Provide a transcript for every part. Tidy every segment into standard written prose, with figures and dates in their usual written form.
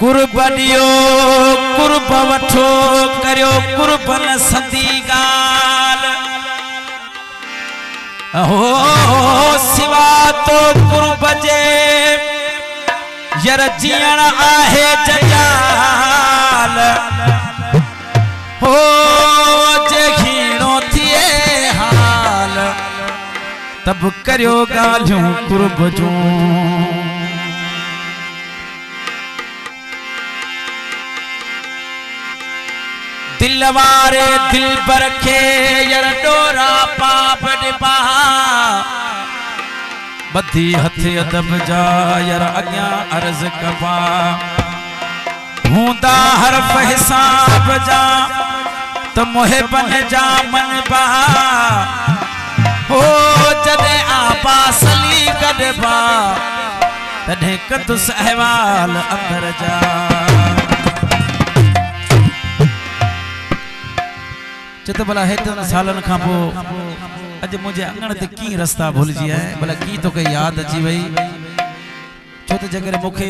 कुर्बनियो कुर्ब वठो करियो कुर्बन सदी गाल हो सिवा तो कुर्ब जे यर जीण आहे जजाल हो जे खीणो थिए हाल तब करियो गालियूं कुर्ब जूं दिल वारे दिल पर खे यर डोरा पाप डिपा बधी हथ अदब जा यर अग्या अर्ज कबा हूंदा हरफ हिसाब जा त मोहे बन जा मन बा हो जदे आपा सली कदबा तडे कदुस अहवाल अंदर जा चत भला हेतन सालन खां पो अज मुझे अंगण ते की रास्ता भूलजी है भला की तो के याद अची वई छो त जगर मुखे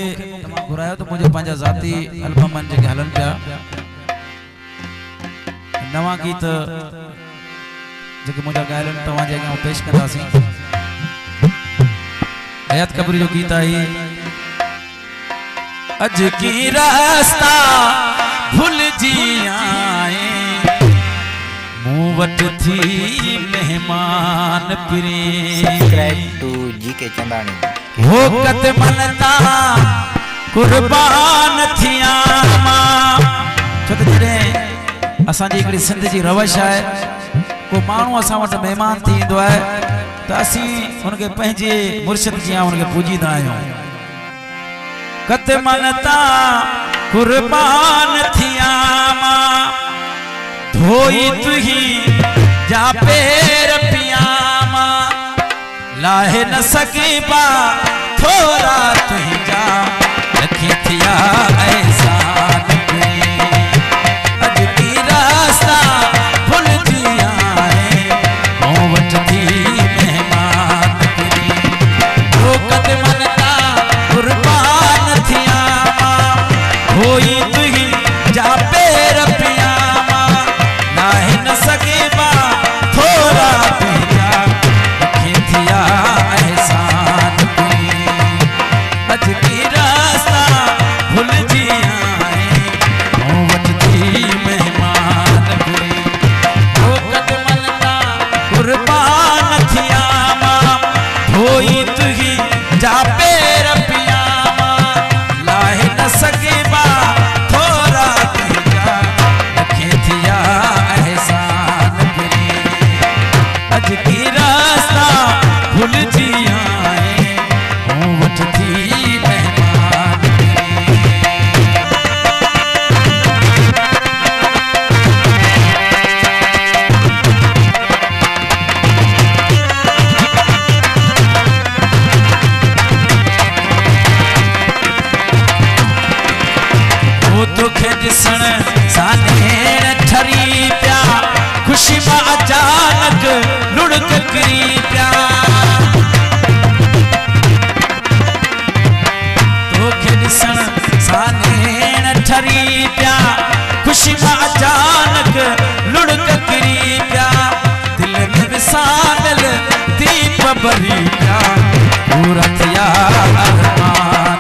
घुरायो तो मुझे पंजा जाती एल्बमन जे हलन पिया नवा गीत जेके मुझा गायलन तवा जे अॻियां पेश कंदासीं हयात कबरी जो गीत आई अज की रास्ता भूलजी आए मुवट थी मेहमान पिरे सब्सक्राइब टू जीके चंदानी हो कत मनता कुर्बान थिया मां छो त जडे असा जी एकड़ी सिंध जी रवश है को मानू असा वट मेहमान थींदो है त असी उनके पंहिंजे मुर्शिद जिया उनके पूजीदा आयो कत मनता कुर्बान थिया मां धोई तुही जा पैर पियामा लाहे न सकेबा थोड़ा तुही जा रखी थिया एहसान पे अज की रास्ता भूल जिया है मोहब्बत थी मेहमान तेरी वो कदम मनता कुर्बान थिया धोई तुही जा पैर पियामा लाहे न सकेबा थोड़ा तुझा रखे थिया एहसान पे अज की रास्ता भूल जिया है मोहब्बत थी मेहमान पे वो कदम मनता कुर्बान थिया मां धोई तुही जा पैर पियामा लाहे न सकेबा थोड़ा तुझा रखे थिया अज की रास्ता भूल जिया है मोहब्बत थी मेहमान वो तोखे ॾिसण साने ठरी पिया खुशी में अचानक लुढ़क किरी पिया तोखे ॾिसण साने ठरी पिया खुशी में अचानक लुढ़क किरी पिया दिल में विसानल दीप बरी पिया पूरा थिया अरमान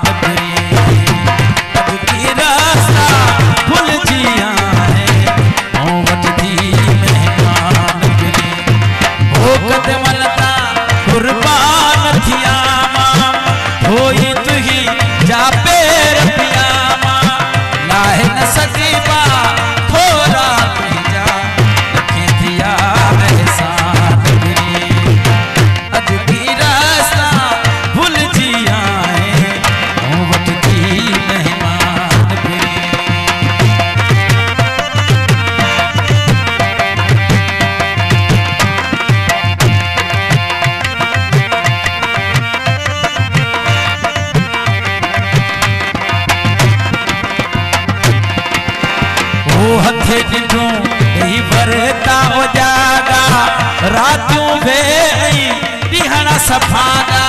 कुर्बान थिया मां धोई तुही जा पैर पियामा लाहे न सकेबा थोड़ा तुझा रखे थिया एहसान पे अज की रास्ता भूल जिया है मोहब्बत थी मेहमान पे हथे ॾिठूं ॾेई भरता उजागा रातियूं वे ॾींहण सफ़ागा